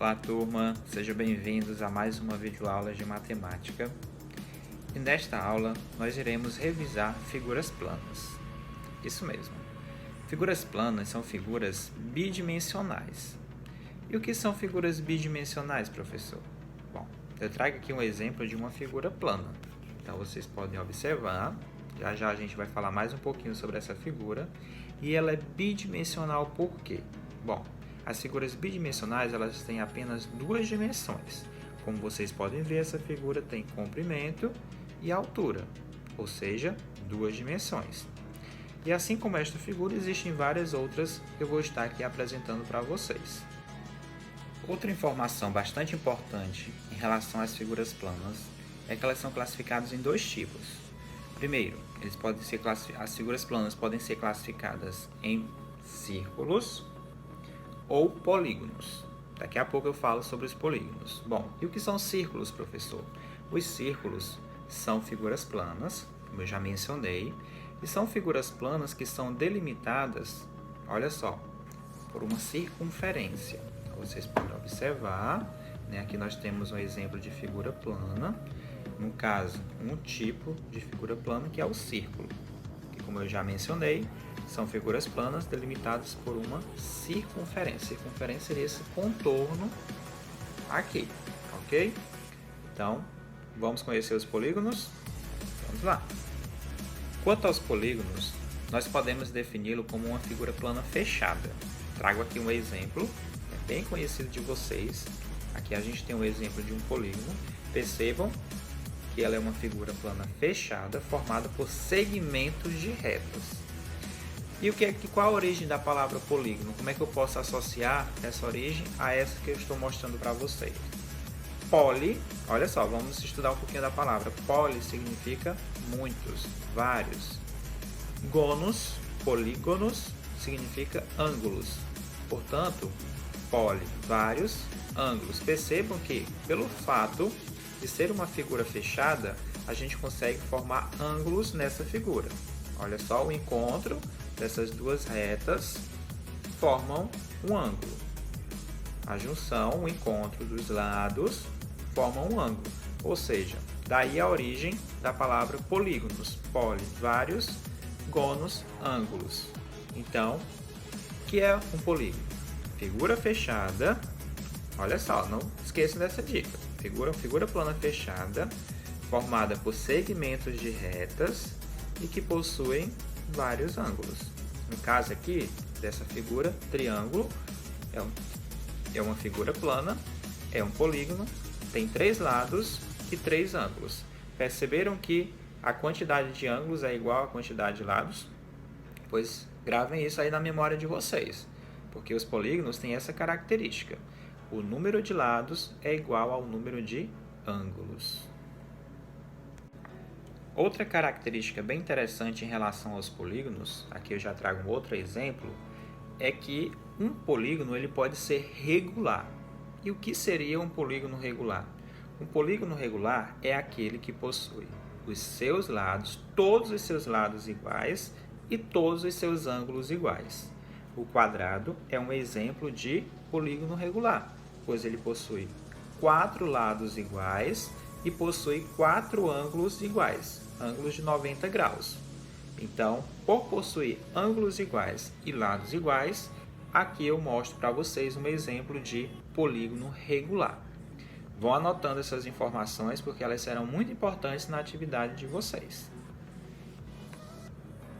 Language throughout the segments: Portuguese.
Olá turma, sejam bem-vindos a mais uma videoaula de matemática. E nesta aula nós iremos revisar figuras planas. Isso mesmo, figuras planas são figuras bidimensionais. E o que são figuras bidimensionais, professor? Bom, eu trago aqui um exemplo de uma figura plana. Então vocês podem observar, já a gente vai falar mais um pouquinho sobre essa figura. E ela é bidimensional por quê? Bom, as figuras bidimensionais elas têm apenas duas dimensões. Como vocês podem ver, essa figura tem comprimento e altura, ou seja, duas dimensões. E assim como esta figura, existem várias outras que eu vou estar aqui apresentando para vocês. Outra informação bastante importante em relação às figuras planas é que elas são classificadas em dois tipos. Primeiro, as figuras planas podem ser classificadas em círculos ou polígonos. Daqui a pouco eu falo sobre os polígonos. Bom, e o que são círculos, professor? Os círculos são figuras planas, como eu já mencionei, e são figuras planas que são delimitadas, olha só, por uma circunferência. Vocês podem observar, né? Aqui nós temos um exemplo de figura plana, no caso, um tipo de figura plana que é o círculo, que, como eu já mencionei, são figuras planas delimitadas por uma circunferência. Circunferência seria esse contorno aqui, ok? Então, vamos conhecer os polígonos? Vamos lá. Quanto aos polígonos, nós podemos defini-lo como uma figura plana fechada. Trago aqui um exemplo, é bem conhecido de vocês. Aqui a gente tem um exemplo de um polígono. Percebam que ela é uma figura plana fechada, formada por segmentos de retas. E qual a origem da palavra polígono? Como é que eu posso associar essa origem a essa que eu estou mostrando para vocês? Poli, olha só, vamos estudar um pouquinho da palavra. Poli significa muitos, vários. Gonos, polígonos, significa ângulos. Portanto, poli, vários ângulos. Percebam que, pelo fato de ser uma figura fechada, a gente consegue formar ângulos nessa figura. Olha só, o encontro dessas duas retas formam um ângulo. A junção, o encontro dos lados formam um ângulo. Ou seja, daí a origem da palavra polígonos. Poli, vários, gonos, ângulos. Então, o que é um polígono? Figura fechada. Olha só, não esqueçam dessa dica. Figura plana fechada, formada por segmentos de retas e que possuem vários ângulos. No caso aqui, dessa figura, triângulo é uma figura plana, é um polígono, tem três lados e três ângulos. Perceberam que a quantidade de ângulos é igual à quantidade de lados? Pois gravem isso aí na memória de vocês, porque os polígonos têm essa característica. O número de lados é igual ao número de ângulos. Outra característica bem interessante em relação aos polígonos, aqui eu já trago um outro exemplo, é que um polígono ele pode ser regular. E o que seria um polígono regular? Um polígono regular é aquele que possui os seus lados, todos os seus lados iguais e todos os seus ângulos iguais. O quadrado é um exemplo de polígono regular, pois ele possui 4 lados iguais e possui 4 ângulos iguais, ângulos de 90 graus. Então, por possuir ângulos iguais e lados iguais, aqui eu mostro para vocês um exemplo de polígono regular. Vão anotando essas informações porque elas serão muito importantes na atividade de vocês.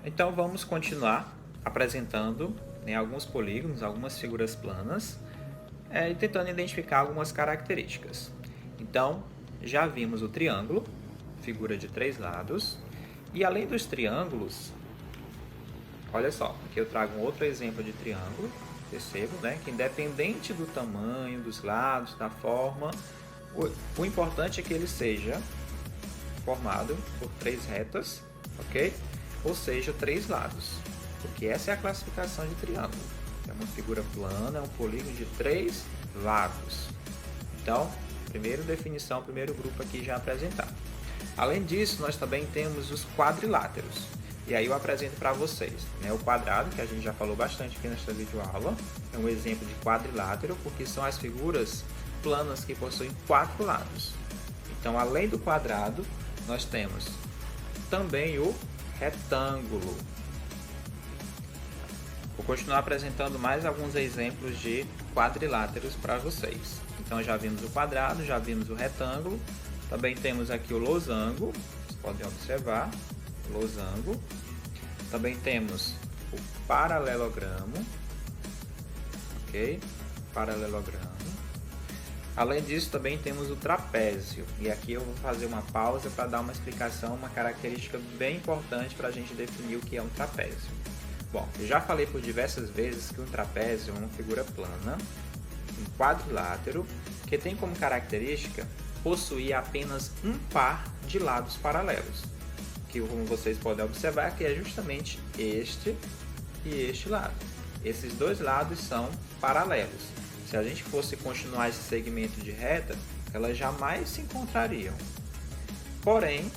Então, vamos continuar apresentando alguns polígonos, algumas figuras planas, e tentando identificar algumas características. Então, já vimos o triângulo, figura de 3 lados, e além dos triângulos, olha só, aqui eu trago um outro exemplo de triângulo, percebo, né, que independente do tamanho, dos lados, da forma, o importante é que ele seja formado por 3 retas, ok? Ou seja, 3 lados, porque essa é a classificação de triângulo. É uma figura plana, é um polígono de 3 lados. Então, primeira definição, primeiro grupo aqui já apresentado. Além disso, nós também temos os quadriláteros. E aí eu apresento para vocês, né? O quadrado, que a gente já falou bastante aqui nesta videoaula, é um exemplo de quadrilátero, porque são as figuras planas que possuem 4 lados. Então, além do quadrado, nós temos também o retângulo. Vou continuar apresentando mais alguns exemplos de quadriláteros para vocês. Então, já vimos o quadrado, já vimos o retângulo, também temos aqui o losango, vocês podem observar, losango. Também temos o paralelogramo, ok? Paralelogramo. Além disso, também temos o trapézio. E aqui eu vou fazer uma pausa para dar uma explicação, uma característica bem importante para a gente definir o que é um trapézio. Bom, eu já falei por diversas vezes que um trapézio é uma figura plana, um quadrilátero, que tem como característica possuir apenas um par de lados paralelos, que como vocês podem observar que é justamente este e este lado. Esses dois lados são paralelos. Se a gente fosse continuar esse segmento de reta, elas jamais se encontrariam. Porém,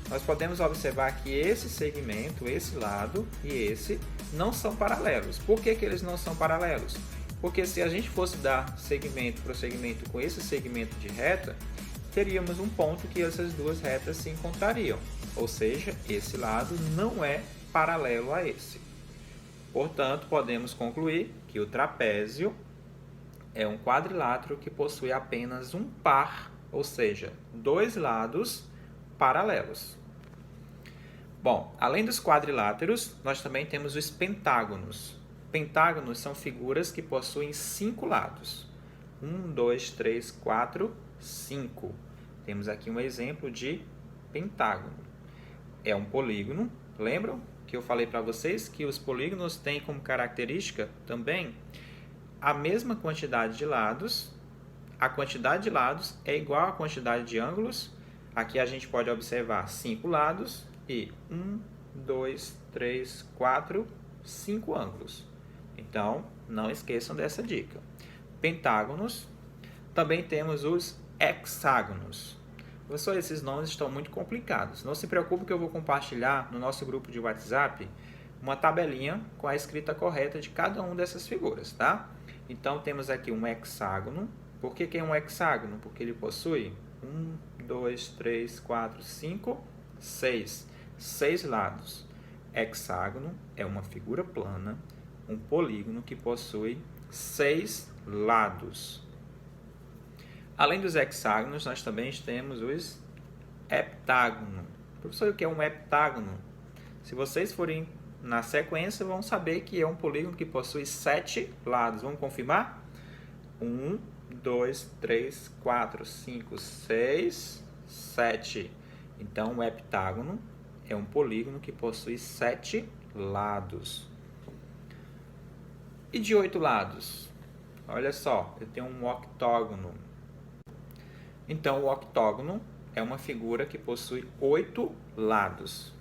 nós podemos observar que esse segmento, esse lado e esse não são paralelos. Por que que eles não são paralelos? Porque se a gente fosse dar segmento para o segmento com esse segmento de reta, teríamos um ponto que essas duas retas se encontrariam. Ou seja, esse lado não é paralelo a esse. Portanto, podemos concluir que o trapézio é um quadrilátero que possui apenas um par, ou seja, dois lados paralelos. Bom, além dos quadriláteros, nós também temos os pentágonos. Pentágonos são figuras que possuem 5 lados. 1, 2, 3, 4, 5. Temos aqui um exemplo de pentágono. É um polígono. Lembram que eu falei para vocês que os polígonos têm como característica também a mesma quantidade de lados. A quantidade de lados é igual à quantidade de ângulos. Aqui a gente pode observar 5 lados e 1, 2, 3, 4, 5 ângulos. Então, não esqueçam dessa dica. Pentágonos. Também temos os hexágonos. Professor, esses nomes estão muito complicados. Não se preocupe que eu vou compartilhar no nosso grupo de WhatsApp uma tabelinha com a escrita correta de cada uma dessas figuras, tá? Então, temos aqui um hexágono. Por que é um hexágono? Porque ele possui 1, 2, 3, 4, 5, 6. 6 lados. Hexágono é uma figura plana, um polígono que possui 6 lados. Além dos hexágonos, nós também temos os heptágonos. Professor, o que é um heptágono? Se vocês forem na sequência, vão saber que é um polígono que possui 7 lados. Vamos confirmar? 1, 2, 3, 4, 5, 6, 7. Então, o heptágono é um polígono que possui 7 lados. E de 8 lados? Olha só, eu tenho um octógono. Então, o octógono é uma figura que possui 8 lados.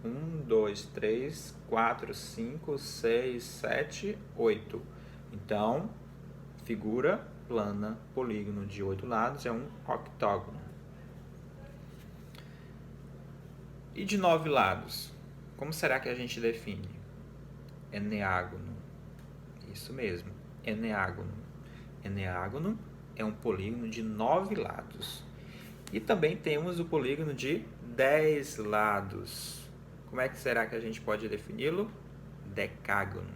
1, 2, 3, 4, 5, 6, 7, 8. Então, figura plana, polígono de 8 lados é um octógono. E de 9 lados? Como será que a gente define? Eneágono. Isso mesmo, eneágono. Eneágono é um polígono de 9 lados. E também temos o polígono de 10 lados. Como é que será que a gente pode defini-lo? Decágono.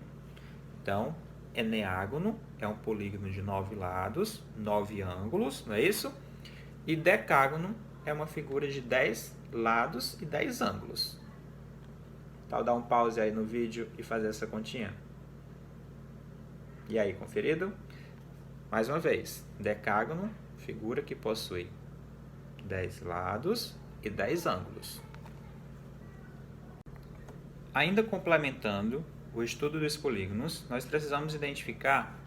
Então, eneágono é um polígono de 9 lados, 9 ângulos, não é isso? E decágono é uma figura de 10 lados e 10 ângulos. Então, dá um pause aí no vídeo e fazer essa continha. E aí, conferido? Mais uma vez, decágono, figura que possui 10 lados e 10 ângulos. Ainda complementando o estudo dos polígonos, nós precisamos identificar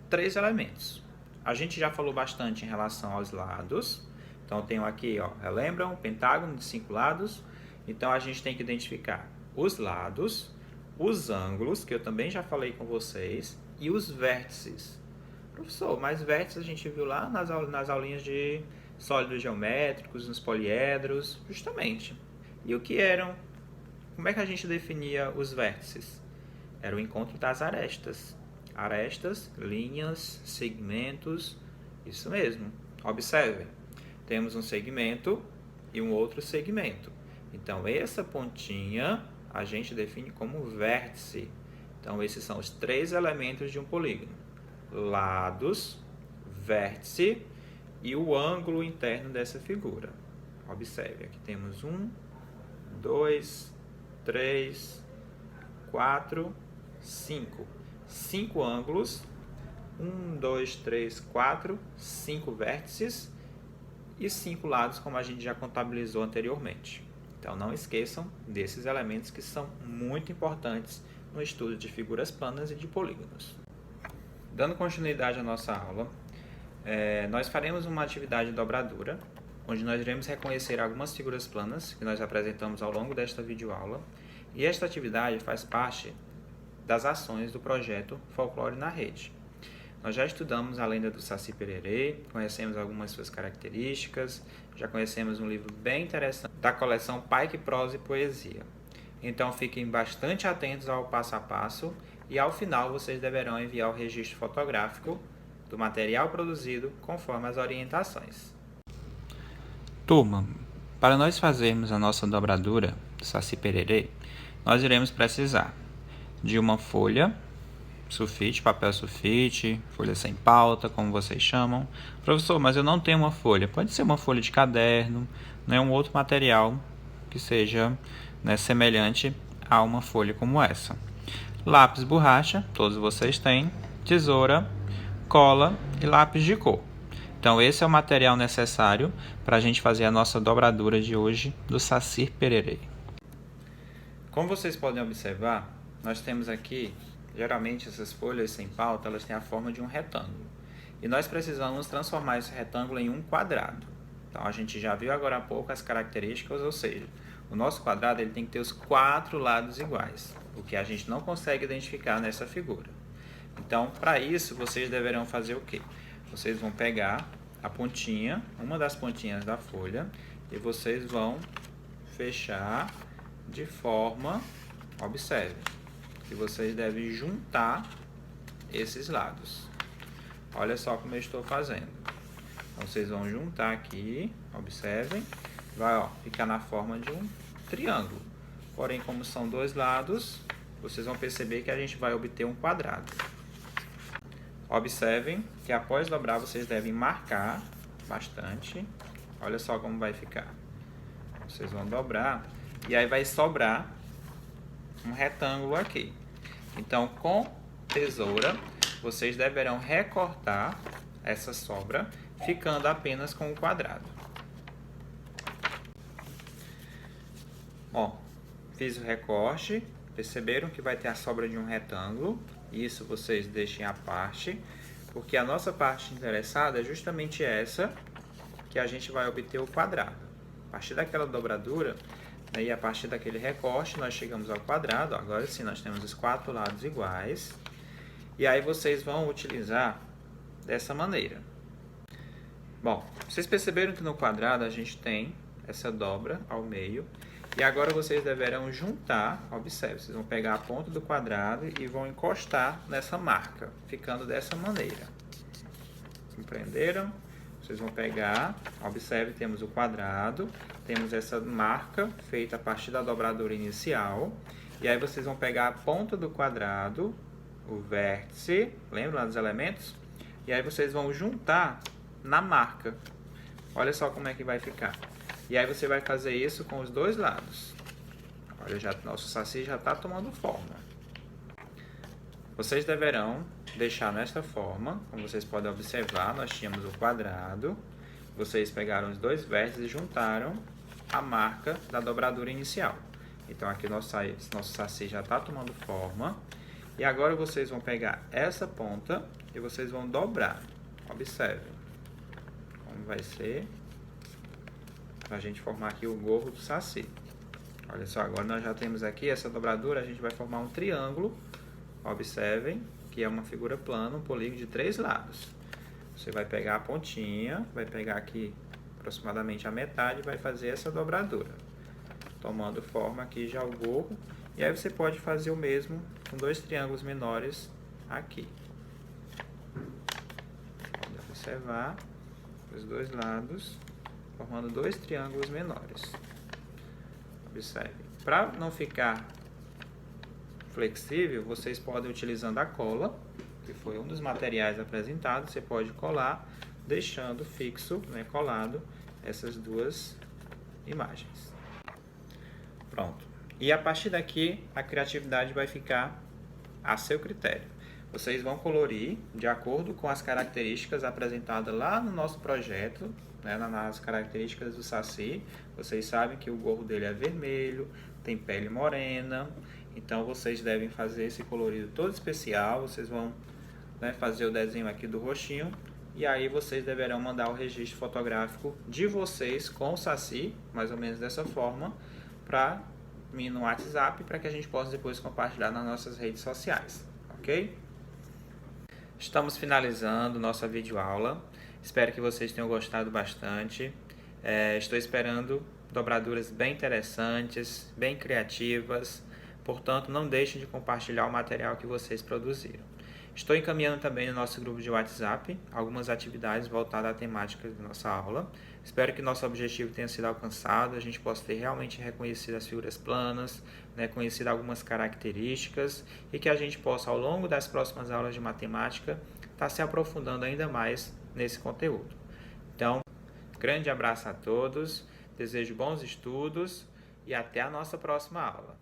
3 elementos. A gente já falou bastante em relação aos lados. Então, eu tenho aqui, lembram? Pentágono de 5 lados. Então, a gente tem que identificar os lados, os ângulos, que eu também já falei com vocês, e os vértices. Professor, mas vértices a gente viu lá nas aulinhas de sólidos geométricos, nos poliedros, justamente. E o que eram como é que a gente definia os vértices? Era o encontro das arestas. Arestas, linhas, segmentos, isso mesmo. Observe, temos um segmento e um outro segmento. Então, essa pontinha a gente define como vértice. Então, esses são os 3 elementos de um polígono: lados, vértice e o ângulo interno dessa figura. Observe, aqui temos 1, 2, 3, 4, 5. 5 ângulos, 1, 2, 3, 4, 5 vértices e 5 lados, como a gente já contabilizou anteriormente. Então, não esqueçam desses elementos que são muito importantes no estudo de figuras planas e de polígonos. Dando continuidade à nossa aula, nós faremos uma atividade de dobradura, onde nós iremos reconhecer algumas figuras planas que nós apresentamos ao longo desta videoaula, e esta atividade faz parte das ações do projeto Folclore na Rede. Nós já estudamos a lenda do Saci Pererê, conhecemos algumas suas características, já conhecemos um livro bem interessante da coleção Paique Prosa e Poesia. Então fiquem bastante atentos ao passo a passo e ao final vocês deverão enviar o registro fotográfico do material produzido conforme as orientações. Turma, para nós fazermos a nossa dobradura do Saci Pererê, nós iremos precisar de uma folha sulfite, papel sulfite, folha sem pauta, como vocês chamam. Professor, mas eu não tenho uma folha. Pode ser uma folha de caderno, um outro material que seja semelhante a uma folha como essa. Lápis borracha, todos vocês têm, tesoura, cola e lápis de cor. Então esse é o material necessário para a gente fazer a nossa dobradura de hoje do Saci Pererê. Como vocês podem observar, nós temos aqui, geralmente essas folhas sem pauta, elas têm a forma de um retângulo. E nós precisamos transformar esse retângulo em um quadrado. Então a gente já viu agora há pouco as características, ou seja, o nosso quadrado ele tem que ter os 4 lados iguais, o que a gente não consegue identificar nessa figura. Então, para isso, vocês deverão fazer o quê? Vocês vão pegar a pontinha, uma das pontinhas da folha, e vocês vão fechar de forma, observe, que vocês devem juntar esses lados. Olha só como eu estou fazendo. Então, vocês vão juntar aqui, observem, vai ficar na forma de um triângulo. Porém, como são 2 lados, vocês vão perceber que a gente vai obter um quadrado. Observem que após dobrar, vocês devem marcar bastante. Olha só como vai ficar. Vocês vão dobrar e aí vai sobrar um retângulo aqui. Então, com tesoura, vocês deverão recortar essa sobra, ficando apenas com o quadrado. Fiz o recorte, perceberam que vai ter a sobra de um retângulo. Isso vocês deixem à parte, porque a nossa parte interessada é justamente essa, que a gente vai obter o quadrado. A partir daquela dobradura, e a partir daquele recorte, nós chegamos ao quadrado. Agora sim, nós temos os 4 lados iguais. E aí vocês vão utilizar dessa maneira. Bom, vocês perceberam que no quadrado a gente tem essa dobra ao meio. E agora vocês deverão juntar, observe, vocês vão pegar a ponta do quadrado e vão encostar nessa marca, ficando dessa maneira. Compreenderam? Vocês vão pegar, observe, temos o quadrado, temos essa marca feita a partir da dobradura inicial. E aí vocês vão pegar a ponta do quadrado, o vértice, lembra lá dos elementos? E aí vocês vão juntar na marca. Olha só como é que vai ficar. E aí você vai fazer isso com os 2 lados. Olha, nosso saci já está tomando forma. Vocês deverão deixar nesta forma. Como vocês podem observar, nós tínhamos o quadrado. Vocês pegaram os 2 vértices e juntaram a marca da dobradura inicial. Então aqui nosso saci já está tomando forma. E agora vocês vão pegar essa ponta e vocês vão dobrar. Observe como vai ser para a gente formar aqui o gorro do saci. Olha só, agora nós já temos aqui essa dobradura, a gente vai formar um triângulo. Observem que é uma figura plana, um polígono de 3 lados. Você vai pegar a pontinha, vai pegar aqui aproximadamente a metade e vai fazer essa dobradura. tomando forma aqui já o gorro. E aí você pode fazer o mesmo com 2 triângulos menores aqui. Pode observar os 2 lados, formando 2 triângulos menores. Observe. Para não ficar flexível, vocês podem, utilizando a cola, que foi um dos materiais apresentados, você pode colar, deixando fixo, né, colado, essas 2 imagens. Pronto. E a partir daqui, a criatividade vai ficar a seu critério. Vocês vão colorir de acordo com as características apresentadas lá no nosso projeto, né, nas características do Saci. Vocês sabem que o gorro dele é vermelho, tem pele morena, então vocês devem fazer esse colorido todo especial. Vocês vão, né, fazer o desenho aqui do roxinho, e aí vocês deverão mandar o registro fotográfico de vocês com o Saci, mais ou menos dessa forma, para mim no WhatsApp, para que a gente possa depois compartilhar nas nossas redes sociais, ok? Estamos finalizando nossa videoaula. Espero que vocês tenham gostado bastante. Estou esperando dobraduras bem interessantes, bem criativas. Portanto, não deixem de compartilhar o material que vocês produziram. Estou encaminhando também no nosso grupo de WhatsApp algumas atividades voltadas à temática da nossa aula. Espero que nosso objetivo tenha sido alcançado, a gente possa ter realmente reconhecido as figuras planas, né, conhecido algumas características, e que a gente possa, ao longo das próximas aulas de matemática, estar se aprofundando ainda mais nesse conteúdo. Então, grande abraço a todos, desejo bons estudos e até a nossa próxima aula.